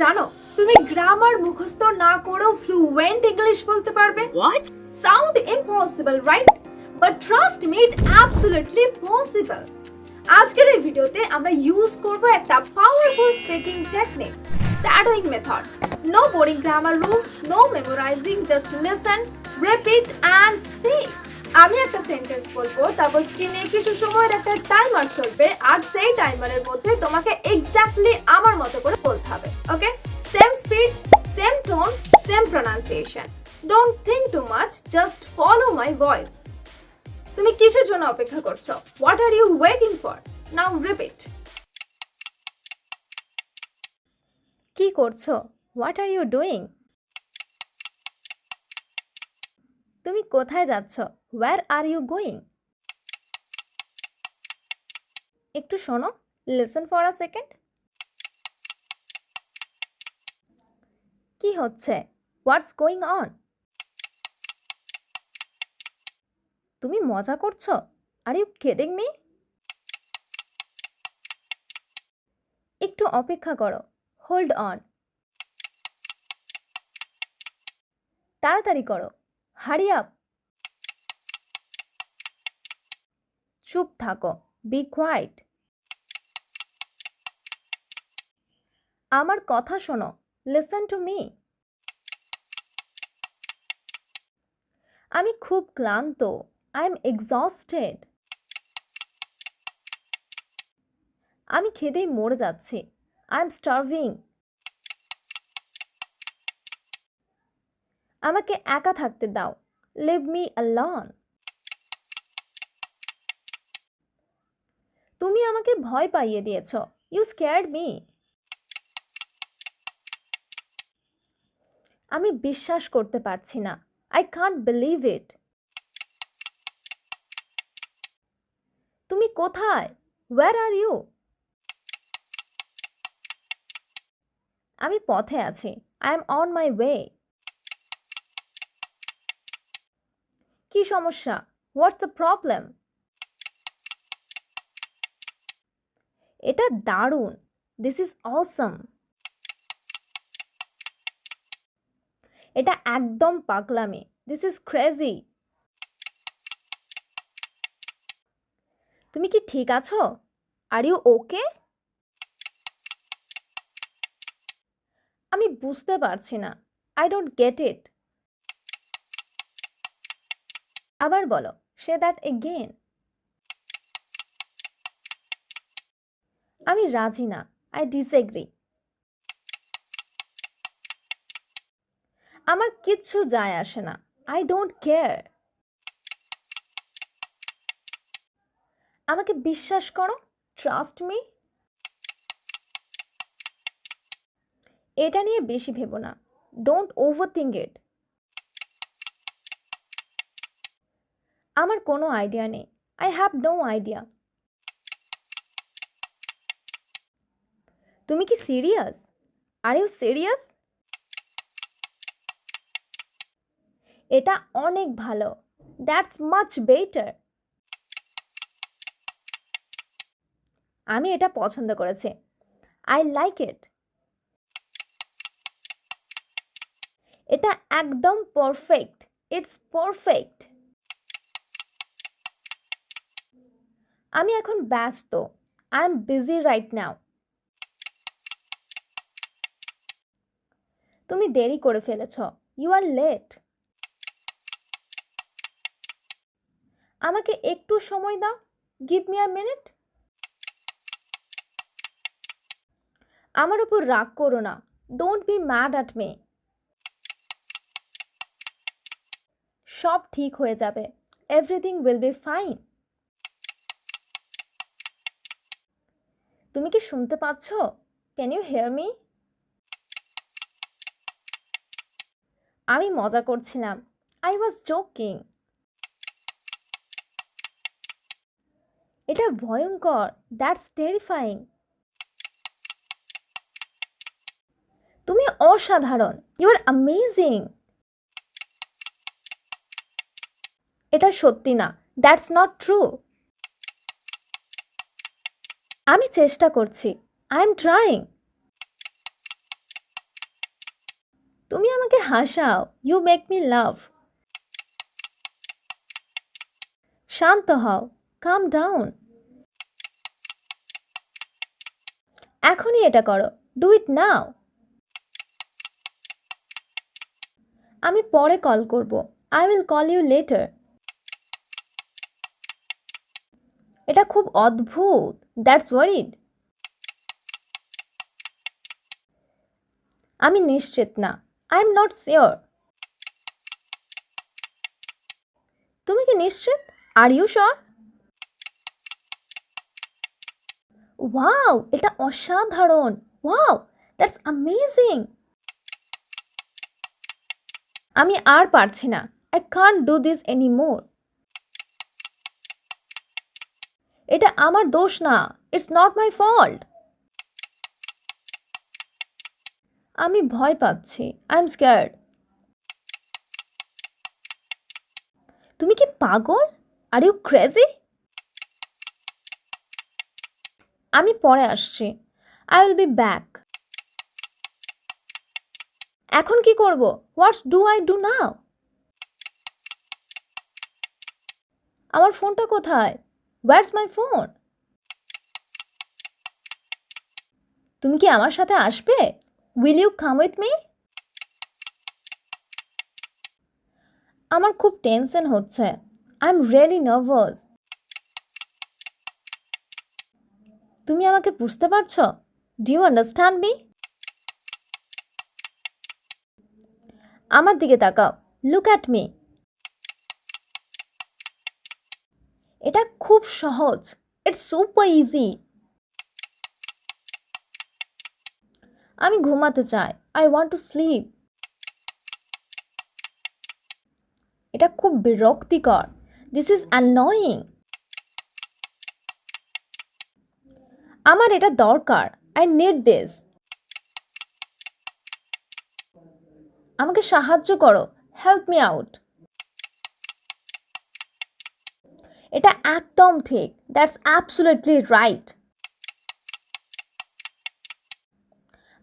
জানো তুমি গ্রামার মুখস্থ না করেও ফ্লুয়েন্ট ইংলিশ বলতে পারবে? What? Sound impossible, right? But trust me, it absolutely possible. আজকের এই ভিডিওতে আমরা ইউজ করব একটা powerful speaking technique, shadowing method. No boring grammar rules, no memorizing, just listen, repeat and speak. আমি একটা সেন্টেন্স বলবো, তারপর স্ক্রিনে কিছু সময়ের একটা টাইমার চলবে, আর সেই টাইমারের মধ্যে তোমাকে এক্স্যাক্টলি আমার মতো করে বলতে হবে। Okay? Same speed, same tone, same pronunciation. Don't think too much, just follow my voice. তুমি কিসের জন্য অপেক্ষা করছো? What are you waiting for? Now repeat. কি করছো? What are you doing? তুমি কোথায় যাচ্ছ? Where are you going? একটু শোনো, লিসেন ফর আ সেকেন্ড। কি হচ্ছে? What's going on? তুমি মজা করছো? Are you kidding me? একটু অপেক্ষা করো, হোল্ড অন। তাড়াতাড়ি করো, হারি আপ। চুপ থাকো, বি কোয়াইট। আমার কথা শোনো, লিসেন টু মি। আমি খুব ক্লান্ত, আই এম এক্সস্টেড। আমি খিদেই মরে যাচ্ছি, আই এম স্টার্ভিং। আমাকে একা থাকতে দাও, লিভ মি অ্যালোন। তুমি আমাকে ভয় পাইয়ে দিয়েছ, ইউ স্কেয়ার্ড মি। আমি বিশ্বাস করতে পারছি না, আই কান্ট বিলিভ ইট। তুমি কোথায়? হোয়ার আর ইউ? আমি পথে আছি, I am on my way. কি সমস্যা? What's the problem? এটা দারুণ, দিস ইজ অসম। এটা একদম পাগলামি, দিস ইজ ক্রেজি। তুমি কি ঠিক আছো? Are you okay? আমি বুঝতে পারছি না, আই ডোন্ট গেট ইট। আবার বলো, সে দ্যাট এগেইন। আমি রাজি না, আই ডিসএগ্রি। আমার কিচ্ছু যায় আসে না, আই ডোন্ট কেয়ার। আমাকে বিশ্বাস করো, ট্রাস্ট মি। এটা নিয়ে বেশি ভেবো না, ডোন্ট ওভারথিঙ্ক ইট। আমার কোনো আইডিয়া নেই, আই হ্যাভ নো আইডিয়া। তুমি কি সিরিয়াস? Are you serious? এটা অনেক ভালো, দ্যাটস মাচ বেটার। আমি এটা পছন্দ করেছি, আই লাইক ইট। এটা একদম পারফেক্ট, ইটস পারফেক্ট। আমি এখন ব্যস্ত, I am busy right now. তুমি দেরি করে ফেলেছ, ইউ আর লেট। আমাকে একটু সময় দাও, গিভ মি আ মিনিট। আমার উপর রাগ করো না, don't be mad at me. সব ঠিক হয়ে যাবে, এভরিথিং উইল বি ফাইন। তুমি কি শুনতে পাচ্ছ? Can you hear me? আমি মজা করছিলাম, আই ওয়াজ জোকিং। এটা ভয়ঙ্কর, দ্যাটস টেরিফাইং। তুমি অসাধারণ, ইউ আর অ্যামেজিং। এটা সত্যি না, দ্যাটস নট ট্রু। আমি চেষ্টা করছি, আই এম ট্রাইং। তুমি আমাকে হাসাও, ইউ মেক মি লাভ। শান্ত হও, কাম ডাউন। এখনই এটা করো, ডু ইট নাও। আমি পরে কল করব, I will call you later. এটা খুব অদ্ভুত, দ্যাটস ওয়ারিড। আমি নিশ্চিত না, আই এম নট শিওর। তুমি কি নিশ্চিত? Are you sure? ওয়াও, এটা অসাধারণ। Wow, that's amazing. আমি আর পারছি না, I can't do this anymore. এটা আমার দোষ না, ইটস নট মাই ফল্ট। আমি ভয় পাচ্ছি, আই এম স্কেয়ার্ড। তুমি কি পাগল? Are you crazy? আমি পরে আসছি, আই উইল বি ব্যাক। এখন কি করব? What do I do now? আমার ফোনটা কোথায়? What's my phone? তুমি কি আমার সাথে আসবে? Will you come with me? আমার খুব টেনশন হচ্ছে, আই এম রিয়েলি নার্ভাস। তুমি আমাকে বুঝতে পারছো? Do you understand me? আমার দিকে তাকাও, লুক অ্যাট মি। এটা খুব সহজ, ইটস সুপার ইজি। আমি ঘুমাতে চাই, আই ওয়ান্ট টু স্লিপ। এটা খুব বিরক্তিকর, দিস ইজ অ্যানয়িং। আমার এটা দরকার, আই নিড দিস। আমাকে সাহায্য করো, হেল্প মি আউট। এটা একদম ঠিক, দ্যাটস অ্যাবসলিউটলি রাইট।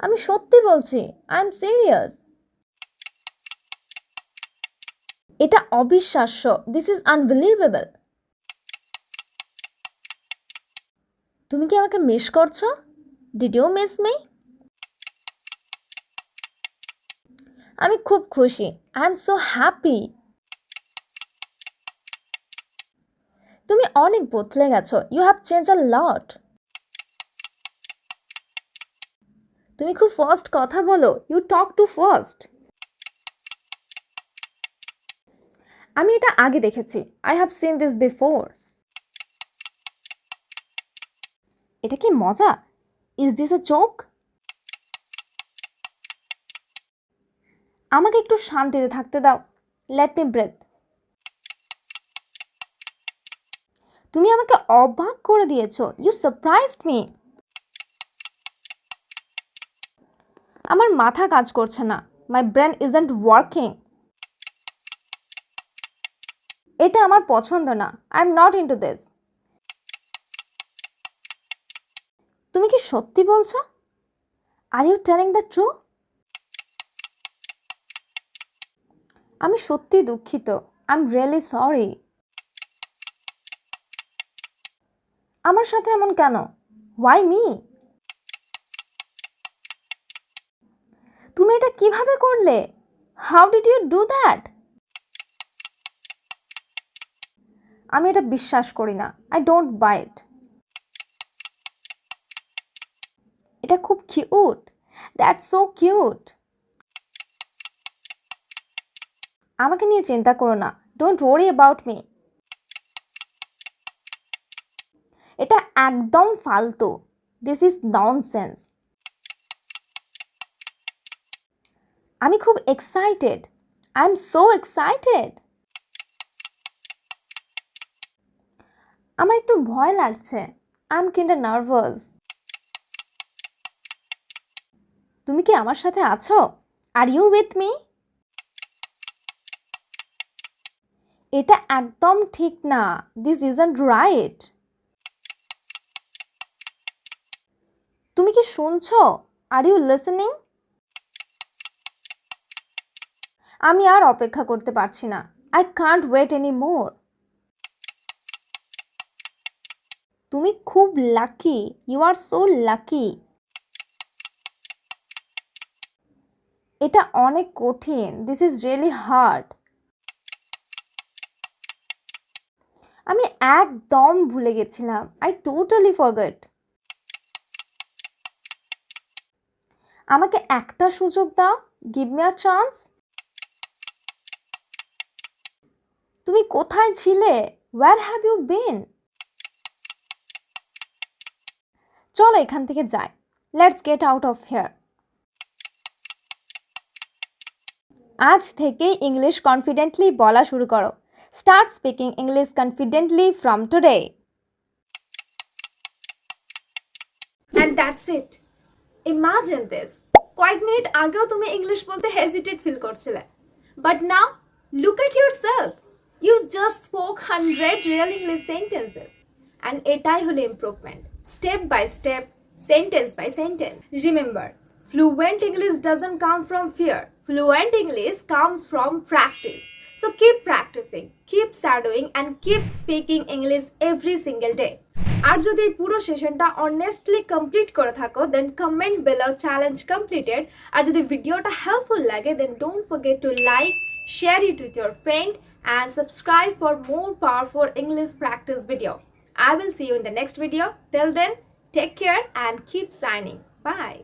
আমি সত্যি বলছি, আই এম সিরিয়াস। এটা অবিশ্বাস্য, দিস ইজ আনবিলিভেবল। তুমি কি আমাকে মিস করছো? Did you miss me? আমি খুব খুশি, আই এম সো হ্যাপি। তুমি অনেক বদলে গেছো, ইউ হ্যাভ চেঞ্জ আ লট। তুমি খুব ফাস্ট কথা বলো, ইউ টক টু ফাস্ট। আমি এটা আগে দেখেছি, I have seen this before. এটা কি মজা? Is this a joke? আমাকে একটু শান্তিতে থাকতে দাও, লেট মি ব্রেথ। তুমি আমাকে অবাক করে দিয়েছো, ইউ সারপ্রাইজড মি। আমার মাথা কাজ করছে না, মাই ব্রেন ইজন্ট ওয়ার্কিং। এটা আমার পছন্দ না, I am not into this. তুমি কি সত্যি বলছো? Are you telling the true? আমি সত্যি দুঃখিত, আই এম রিয়েলি সরি। আমার সাথে এমন কেন? Why me? তুমি এটা কিভাবে করলে? How did you do that? আমি এটা বিশ্বাস করি না, আই ডোন্ট বাই ইট। এটা খুব কিউট, দ্যাটস সো কিউট। আমাকে নিয়ে চিন্তা করো না, ডোন্ট ওয়ারি অ্যাবাউট মি। এটা একদম ফালতু, দিস ইজ ননসেন্স। আমি খুব excited, I am so excited. আমার একটু ভয় লাগছে, আই এম কিন্ডা নার্ভাস। তুমি কি আমার সাথে আছো? Are you with me? এটা একদম ঠিক না, দিস ইজন্ট রাইট। তুমি কি শুনছো? Are you listening? আমি আর অপেক্ষা করতে পারছি না। I can't wait anymore. তুমি খুব lucky. You are so lucky. এটা অনেক কঠিন। This is really hard. আমি একদম ভুলে গেছিলাম। I totally forgot. আমাকে একটা সুযোগ দাও। Give me a chance. তুমি কোথায় ছিলে? Where have you been? চলো এখান থেকে যাই। Let's get out of here. আজ থেকে ইংলিশ কনফিডেন্টলি বলা শুরু করো। Start speaking English confidently from today. And that's it. Imagine this. কয়েক মিনিট আগেও তুমি ইংলিশ বলতে হেজিটেট ফিল করছিলে। But now, look at yourself. You just spoke 100 real English sentences. And এটাই হলো improvement. Step by step, sentence by sentence. Remember, fluent English doesn't come from fear. Fluent English comes from practice. So keep practicing, keep shadowing, and keep speaking English every single day. আর যদি এই পুরো সেশনটা honestly complete করে থাকো then comment below challenge completed. আর যদি ভিডিওটা helpful লাগে then don't forget to like, share it with your friend and subscribe for more powerful English practice video. I will see you in the next video. Till then, take care and keep signing. Bye.